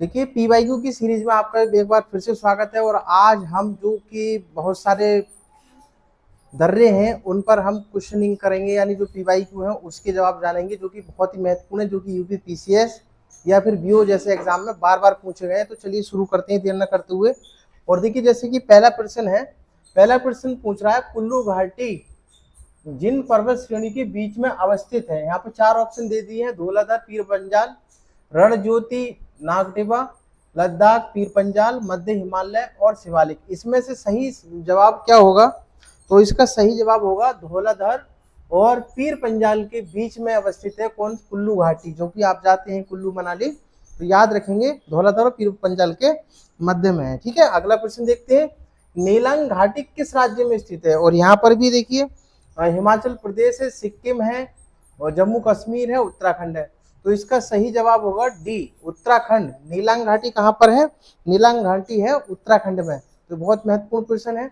देखिए पीवाईक्यू की सीरीज में आपका एक बार फिर से स्वागत है। और आज हम जो कि बहुत सारे दर्रे हैं उन पर हम क्वेश्चनिंग करेंगे, यानी जो पीवाईक्यू है उसके जवाब जानेंगे, जो कि बहुत ही महत्वपूर्ण है, जो कि यूपी पीसीएस या फिर बीओ जैसे एग्जाम में बार बार पूछे गए हैं। तो चलिए शुरू करते हैं देर न करते हुए। और देखिए जैसे कि पहला प्रश्न पूछ रहा है, कुल्लू घाटी जिन पर्वत श्रेणी के बीच में अवस्थित है। यहाँ पे 4 ऑप्शन दे दिए हैं, धौलाधर, पीर पंजाल, रणज्योति, नागटिबा, लद्दाख, पीर पंजाल, मध्य हिमालय और शिवालिक। इसमें से सही जवाब क्या होगा? तो इसका सही जवाब होगा धौलाधर और पीर पंजाल के बीच में अवस्थित है कौन? कुल्लू घाटी। जो कि आप जाते हैं कुल्लू मनाली तो याद रखेंगे धौलाधर और पीर पंजाल के मध्य में है। ठीक है, अगला प्रश्न देखते हैं, नीलांग घाटी किस राज्य में स्थित है? और यहाँ पर भी देखिए हिमाचल प्रदेश है, सिक्किम है और जम्मू कश्मीर है, उत्तराखंड है। तो इसका सही जवाब होगा डी, उत्तराखंड। नीलांग घाटी कहाँ पर है? नीलांग घाटी है उत्तराखंड में। तो बहुत महत्वपूर्ण प्रश्न है,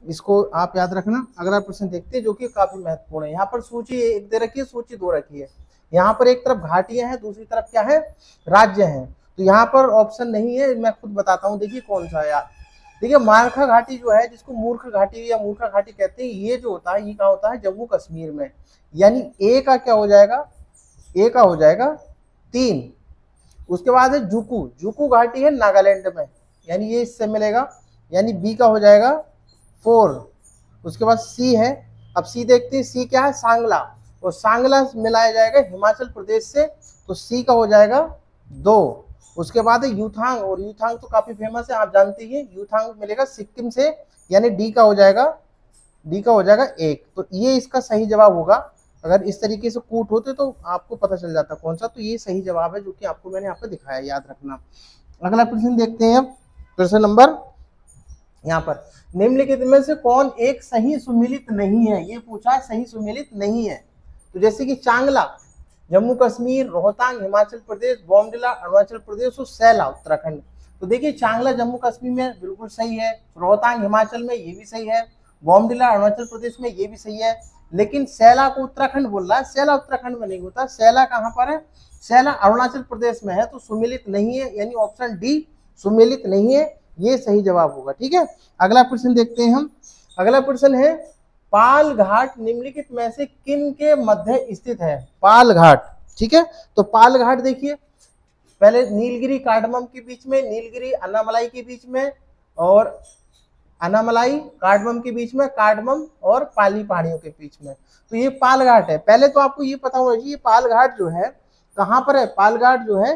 इसको आप याद रखना। अगला प्रश्न देखते हैं जो कि काफी महत्वपूर्ण है। यहाँ पर सूची 1 दे रखी है, सूची 2 रखी है। यहाँ पर एक तरफ घाटियां हैं, दूसरी तरफ क्या है? राज्य हैं। तो यहाँ पर ऑप्शन नहीं है, मैं खुद बताता हूँ। देखिए कौन सा है यार। देखिए मारखा घाटी जो है, जिसको मूर्ख घाटी या मूर्खा घाटी कहते हैं, ये जो होता है ये कहाँ होता है? जम्मू कश्मीर में। यानी ए का क्या हो जाएगा? ए का हो जाएगा 3। उसके बाद है जुकू, जुकू घाटी है नागालैंड में, यानी ये इससे मिलेगा, यानी बी का हो जाएगा 4। उसके बाद सी है, अब सी देखते हैं, सी क्या है? सांगला, और सांगला मिलाया जाएगा हिमाचल प्रदेश से, तो सी का हो जाएगा 2। उसके बाद है यूथांग, और यूथांग तो काफी फेमस है, आप जानते ही। यूथांग मिलेगा सिक्किम से, यानी डी का हो जाएगा 1। तो ये इसका सही जवाब होगा। अगर इस तरीके से कूट होते तो आपको पता चल जाता कौन सा। तो ये सही जवाब है जो कि आपको मैंने यहाँ पे दिखाया, याद रखना। अगला प्रश्न देखते हैं, प्रश्न नंबर यहाँ पर, निम्नलिखित में से कौन एक सही सुमेलित नहीं है? ये पूछा है, सही सुमेलित नहीं है। तो जैसे कि चांगला जम्मू कश्मीर, रोहतांग हिमाचल प्रदेश, बॉमडिला अरुणाचल प्रदेश और सैला उत्तराखंड। तो देखिए चांगला जम्मू कश्मीर में बिल्कुल सही है, रोहतांग हिमाचल में ये भी सही है, बॉमडिला अरुणाचल प्रदेश में ये भी सही है। लेकिन सैला को उत्तराखंड बोल रहा है, सैला उत्तराखंड में नहीं होता। सैला कहाँ पर है? सैला अरुणाचल प्रदेश में है, तो सुमेलित नहीं है, यानी ऑप्शन डी सुमेलित नहीं है, ये सही जवाब होगा। ठीक है, अगला प्रश्न देखते हैं हम। अगला प्रश्न है, पाल घाट निम्नलिखित में से किन के मध्य स्थित है? पाल घाट, ठीक है। तो पाल घाट देखिए, पहले नीलगिरी कार्डमम के बीच में, नीलगिरी अन्नामलाई के बीच में, और अन्नामलाई कार्डमम के बीच में, कार्डमम और पाली पहाड़ियों के बीच में। तो ये पाल घाट है। पहले तो आपको ये पता होना चाहिए पाल घाट जो है कहाँ पर है? पाल घाट जो है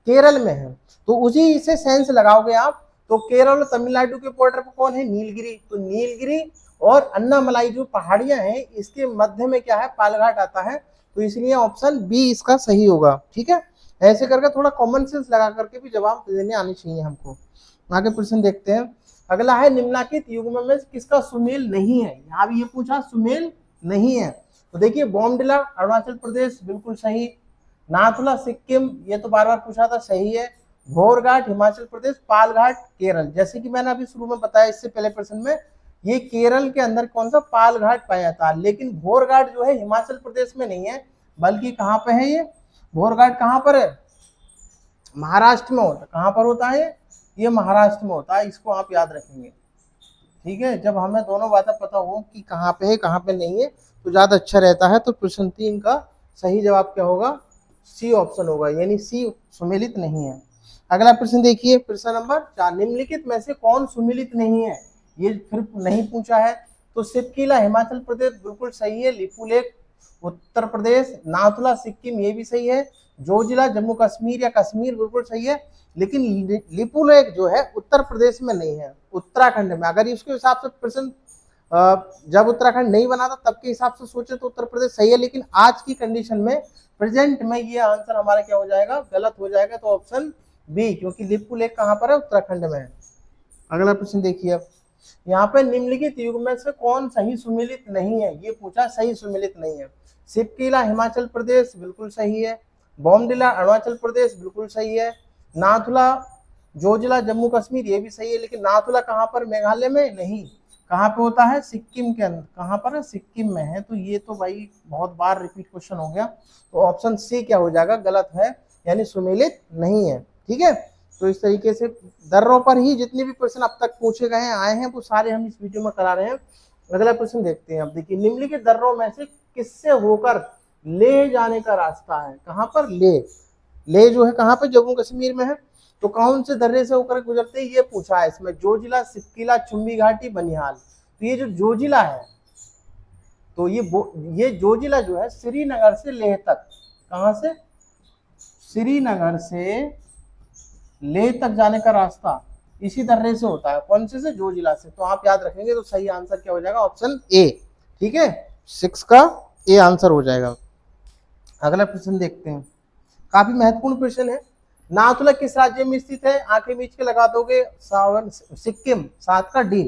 केरल में है। तो उसी से सेंस लगाओगे आप, तो केरल और तमिलनाडु के बॉर्डर पर कौन है? नीलगिरी। तो नीलगिरी और अन्नामलाई जो पहाड़ियां हैं, इसके मध्य में क्या है? पाल घाट आता है। तो इसलिए ऑप्शन बी इसका सही होगा। ठीक है, ऐसे करके थोड़ा कॉमन सेंस लगा करके भी जवाब देने आने चाहिए हमको। आगे प्रश्न देखते हैं। अगला है, निम्नलिखित युग्म में किसका सुमेल नहीं है? यहाँ भी ये पूछा सुमेल नहीं है। तो देखिए बॉमडिला अरुणाचल प्रदेश बिल्कुल सही, नाथुला सिक्किम, ये तो बार बार पूछा था, सही है। भोरघाट हिमाचल प्रदेश, पालघाट केरल। जैसे कि मैंने अभी शुरू में बताया इससे पहले प्रश्न में, ये केरल के अंदर कौन सा? पालघाट पाया था। लेकिन भोरघाट जो है हिमाचल प्रदेश में नहीं है, बल्कि कहाँ पे है ये? भोरघाट कहाँ पर है? महाराष्ट्र में होता। कहाँ पर होता है ये? महाराष्ट्र में होता है। इसको आप याद रखेंगे। ठीक है, जब हमें दोनों बातें पता हो कि कहाँ पे है कहाँ पे नहीं है तो ज्यादा अच्छा रहता है। तो प्रश्न 3 का सही जवाब क्या होगा? सी ऑप्शन होगा, यानी सी सुमेलित नहीं है। अगला प्रश्न देखिए, प्रश्न नंबर 4, निम्नलिखित में से कौन सुमेलित नहीं है? ये फिर नहीं पूछा है। तो सिपकिला हिमाचल प्रदेश बिल्कुल सही है, लिपुलेख उत्तर प्रदेश, नाथुला सिक्किम ये भी सही है, जोजिला जम्मू कश्मीर या कश्मीर बिल्कुल सही है। लेकिन लिपुलेख जो है उत्तर प्रदेश में नहीं है, उत्तराखंड में। अगर इसके हिसाब से प्रश्न जब उत्तराखंड नहीं बना था तब के हिसाब से सोचे तो उत्तर प्रदेश सही है। लेकिन आज की कंडीशन में, प्रेजेंट में, ये आंसर हमारा क्या हो जाएगा? गलत हो जाएगा। तो ऑप्शन बी, क्योंकि लिपुलेख कहाँ पर है? उत्तराखंड में है। अगला प्रश्न देखिए, यहाँ पे निम्नलिखित युग्म में से कौन सही सुमेलित नहीं है? ये पूछा, सही सुमेलित नहीं है। सिपकिला हिमाचल प्रदेश बिल्कुल सही है, बॉमडिला अरुणाचल प्रदेश बिल्कुल सही है, नाथुला जोजिला जम्मू कश्मीर ये भी सही है। लेकिन नाथुला कहाँ पर? मेघालय में नहीं, कहाँ पे होता है? सिक्किम के अंदर। कहाँ पर है? सिक्किम में है। तो ये तो भाई बहुत बार रिपीट क्वेश्चन हो गया। तो ऑप्शन सी क्या हो जाएगा? गलत है, यानी सुमेलित नहीं है। ठीक है, तो इस तरीके से दर्रों पर ही जितने भी प्रश्न अब तक पूछे गए हैं आए हैं वो सारे हम इस वीडियो में करा रहे हैं। अगला प्रश्न देखते हैं। अब देखिए, निम्नलिखित दर्रों में से किससे होकर ले जाने का रास्ता है? कहां पर? ले जो है कहां पर? जम्मू कश्मीर में है। तो कौन से दर्रे से होकर गुजरते हैं ये पूछा है इसमें। जोजिला, सिपकिला, चुम्बी घाटी, बनिहाल। तो ये जो जोजिला है, तो ये जोजिला जो है श्रीनगर से लेह तक, कहां से? श्रीनगर से लेह तक जाने का रास्ता इसी दर्रे से होता है। कौन से? जोजिला से। तो आप याद रखेंगे तो सही आंसर क्या हो जाएगा? Option A. ठीक है, 6 का ए आंसर हो जाएगा। अगला प्रश्न देखते हैं, काफी महत्वपूर्ण प्रश्न है। नाथुला किस राज्य में स्थित है? आंखें मीच के लगा दोगे, सिक्किम। 7 का डी।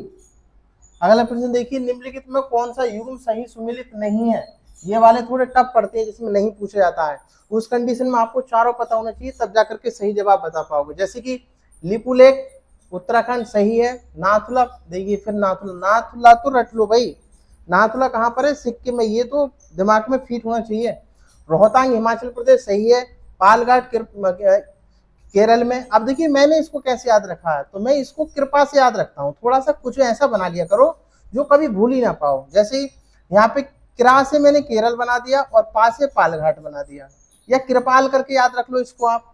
अगला प्रश्न देखिए, निम्नलिखित में कौन सा युग्म सही सुमेलित नहीं है? ये वाले थोड़े टफ पड़ते हैं जिसमें नहीं पूछा जाता है। उस कंडीशन में आपको चारों पता होना चाहिए तब जाकर के सही जवाब बता पाओगे। जैसे कि लिपुलेख उत्तराखंड सही है। नाथुला देखिए, फिर नाथुला तो रट लो भाई। नाथुला कहाँ पर है? सिक्किम में। ये तो दिमाग में फिट होना चाहिए। रोहतांग हिमाचल प्रदेश सही है। पालघाट केरल में। अब देखिए मैंने इसको कैसे याद रखा है, तो मैं इसको कृपा से याद रखता हूँ। थोड़ा सा कुछ ऐसा बना लिया करो जो कभी भूल ही ना पाओ। जैसे यहाँ पे किरा से मैंने केरल बना दिया और पा से पालघाट बना दिया, या कृपाल करके याद रख लो इसको आप।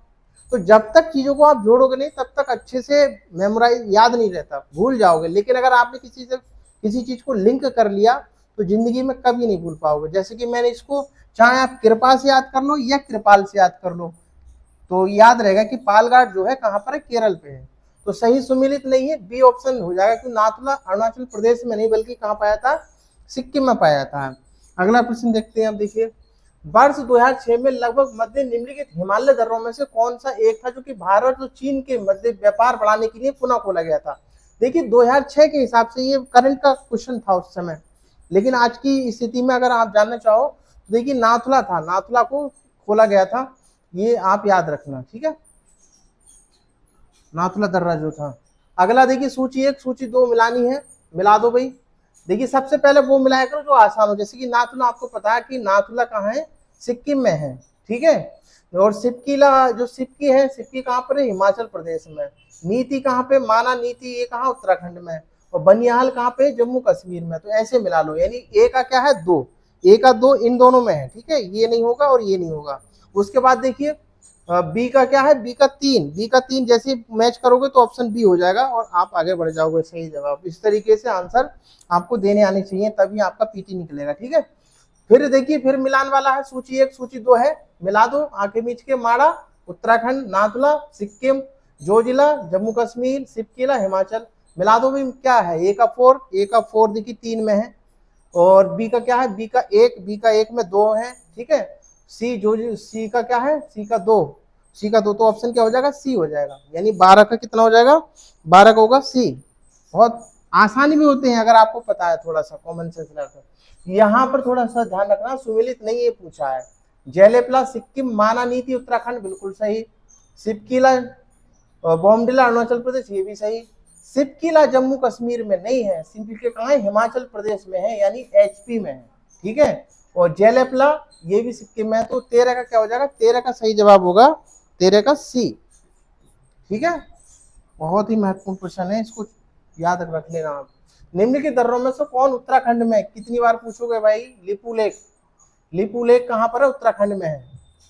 तो जब तक चीजों को आप जोड़ोगे नहीं तब तक अच्छे से मेमोराइज याद नहीं रहता, भूल जाओगे। लेकिन अगर आपने किसी चीज को लिंक कर लिया तो जिंदगी में कभी नहीं भूल पाओगे। जैसे कि मैंने इसको, चाहे आप कृपा से याद कर लो या कृपाल से याद कर लो, तो याद रहेगा कि पालघाट जो है कहां पर है? केरल पे है। तो सही सुमेलित नहीं है, बी ऑप्शन हो जाएगा, क्योंकि नाथुला अरुणाचल प्रदेश में नहीं बल्कि कहां पाया था? सिक्किम में पाया था। अगला प्रश्न देखते हैं। अब देखिए, वर्ष 2006 में लगभग मध्य निम्नलिखित हिमालय दर्रों में से कौन सा एक था जो कि भारत और चीन के मध्य व्यापार बढ़ाने के लिए पुनः खोला गया था? देखिए 2006 के हिसाब से ये करंट का क्वेश्चन था उस समय, लेकिन आज की स्थिति में अगर आप जानना चाहो तो देखिए नाथुला था, नाथुला को खोला गया था। ये आप याद रखना, ठीक है, नाथुला दर्रा जो था। अगला देखिए, सूची 1 सूची 2 मिलानी है, मिला दो भाई। देखिए सबसे पहले वो मिलाया करो जो आसान हो। जैसे कि नाथुला, आपको पता है कि नाथुला कहाँ है? सिक्किम में है, ठीक है। और सिपकीला, जो सिपकी है, सिपकी कहाँ पर है? हिमाचल प्रदेश में। नीति कहाँ पे? माना नीति, ये कहाँ? उत्तराखंड में। और बनिहाल कहाँ पे? जम्मू कश्मीर में। तो ऐसे मिला लो, यानी ए का क्या है? 2, ए का 2 इन दोनों में है, ठीक है। ये नहीं होगा और ये नहीं होगा। उसके बाद देखिए बी का क्या है? बी का 3, बी का 3 जैसे मैच करोगे तो ऑप्शन बी हो जाएगा और आप आगे बढ़ जाओगे सही जवाब। इस तरीके से आंसर आपको देने आने चाहिए, तभी आपका पीटी निकलेगा, ठीक है। फिर देखिए, फिर मिलान वाला है, सूची 1 सूची 2 है, मिला दो। आंखें मीच के, माड़ा उत्तराखंड, नाथुला सिक्किम, जोजिला जम्मू कश्मीर, सिपकिला हिमाचल। मिला दो भाई, क्या है? ए का 4, ए का 4 देखिए 3 में है। और बी का क्या है? बी का 1, बी का 1 में 2 है, ठीक है। सी जो सी का क्या है? सी का 2, सी का 2। तो ऑप्शन क्या हो जाएगा? सी हो जाएगा। यानी 12 का कितना हो जाएगा? 12 का होगा सी। बहुत आसानी भी होते हैं अगर आपको पता है, थोड़ा सा कॉमन सेंस लगाकर। यहाँ पर थोड़ा सा ध्यान रखना, सुमेलित नहीं ये पूछा है। जैलेपला सिक्किम, माना नीति उत्तराखंड बिल्कुल सही। सिपकिला बॉमडिला अरुणाचल प्रदेश, ये भी सही। सिपकिला जम्मू कश्मीर में नहीं है, सिपकिला कहाँ है? हिमाचल प्रदेश में है, यानी एचपी में है, ठीक है। और जैलेपला ये भी सिक्किम में है। तो 13 का क्या हो जाएगा? 13 का सही जवाब होगा 13 का सी, ठीक है। बहुत ही महत्वपूर्ण क्वेश्चन है, इसको याद रख लेना आप। निम्नलिखित दर्रों में से कौन उत्तराखंड में? कितनी बार पूछोगे भाई? लिपुलेख, लिपुलेख कहाँ पर है? उत्तराखंड में है,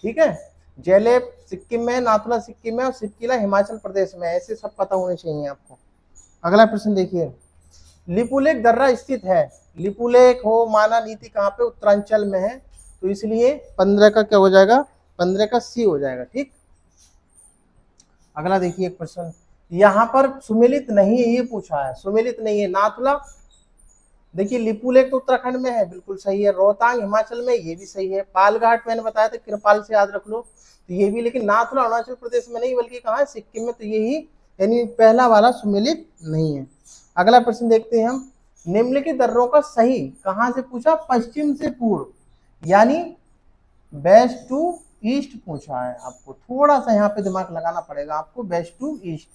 ठीक है। जैलेप सिक्किम में, नाथुला सिक्किम में और सिपकिला हिमाचल प्रदेश में। ऐसे सब पता होने चाहिए आपको। अगला प्रश्न देखिए, लिपुलेख दर्रा स्थित है, लिपुलेख हो माना नीति कहाँ पे? उत्तरांचल में है। तो इसलिए 15 का क्या हो जाएगा? 15 का सी हो जाएगा, ठीक। अगला देखिए एक प्रश्न, यहाँ पर सुमेलित नहीं है ये पूछा है, सुमेलित नहीं है। नाथुला देखिए, लिपुलेख तो उत्तराखंड में है, बिल्कुल सही है। रोहतांग हिमाचल में, ये भी सही है। पालघाट मैंने बताया था, कृपाल से याद रख लो, तो ये भी। लेकिन नाथुला अरुणाचल प्रदेश में नहीं बल्कि कहाँ है? सिक्किम में। तो यही यानी पहला वाला सुमेलित नहीं है। अगला प्रश्न देखते हैं हम, निम्नलिखित दर्रों का सही कहां से पूछा? पश्चिम से पूर्व, यानी वेस्ट टू ईस्ट पूछा है। आपको थोड़ा सा यहाँ पे दिमाग लगाना पड़ेगा आपको, वेस्ट टू ईस्ट।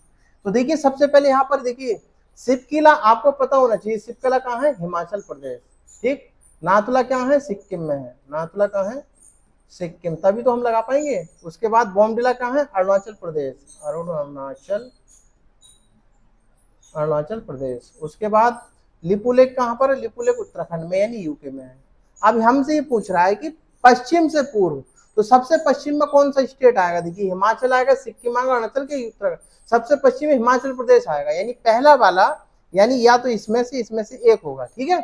तो देखिए सबसे पहले यहाँ पर देखिए, सिपकिला आपको पता होना चाहिए, सिपकिला कहाँ है? हिमाचल प्रदेश, ठीक। नाथुला क्या है? सिक्किम में है। नाथुला कहाँ है? सिक्किम, तभी तो हम लगा पाएंगे। उसके बाद बोमडिला कहाँ है? अरुणाचल प्रदेश, अरुणाचल प्रदेश। उसके बाद लिपुलेख कहाँ पर है? लिपुलेख उत्तराखंड में यानी यूके में है। अब हमसे ये पूछ रहा है कि पश्चिम से पूर्व, तो सबसे पश्चिम में कौन सा स्टेट आएगा? देखिए हिमाचल आएगा, सिक्किम आएगा, अरुणाचल के उत्तराखंड। सबसे पश्चिम में हिमाचल प्रदेश आएगा, यानी पहला वाला, यानी या तो इसमें से एक होगा, ठीक है।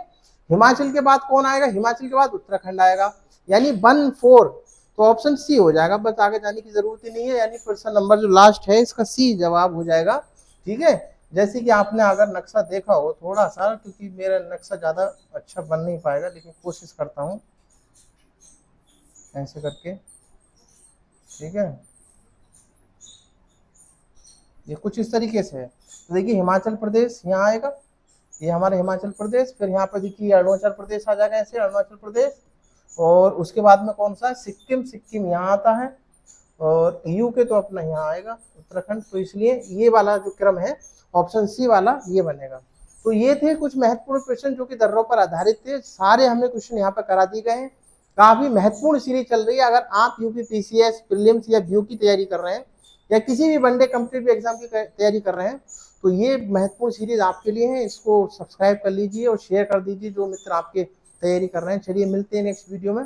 हिमाचल के बाद कौन आएगा? हिमाचल के बाद उत्तराखंड आएगा, यानी 1-4, तो ऑप्शन सी हो जाएगा। बस आगे जाने की जरूरत ही नहीं है, यानी प्रश्न नंबर जो लास्ट है इसका सी जवाब हो जाएगा, ठीक है। जैसे कि आपने अगर नक्शा देखा हो थोड़ा सा, क्योंकि मेरा नक्शा ज्यादा अच्छा बन नहीं पाएगा, लेकिन कोशिश करता हूँ ऐसे करके, ठीक है। ये कुछ इस तरीके से है। तो देखिए हिमाचल प्रदेश यहाँ आएगा, ये हमारा हिमाचल प्रदेश, फिर यहाँ पर देखिए अरुणाचल प्रदेश आ जाएगा, ऐसे अरुणाचल प्रदेश, और उसके बाद में कौन सा है? सिक्किम, सिक्किम यहाँ आता है, और यूके तो अपना यहाँ आएगा, उत्तराखंड। तो इसलिए ये वाला जो क्रम है ऑप्शन सी वाला ये बनेगा। तो ये थे कुछ महत्वपूर्ण क्वेश्चन जो कि दर्रों पर आधारित थे, सारे हमने क्वेश्चन यहाँ पर करा दिए गए हैं। काफी महत्वपूर्ण सीरीज चल रही है। अगर आप यूपीपीसीएस प्रीलिम्स या व्यू की तैयारी कर रहे हैं या किसी भी वनडे कॉम्पिटिटिव एग्जाम की तैयारी कर रहे हैं, तो ये महत्वपूर्ण सीरीज आपके लिए है। इसको सब्सक्राइब कर लीजिए और शेयर कर दीजिए जो मित्र आपके तैयारी कर रहे हैं। चलिए मिलते हैं नेक्स्ट वीडियो में।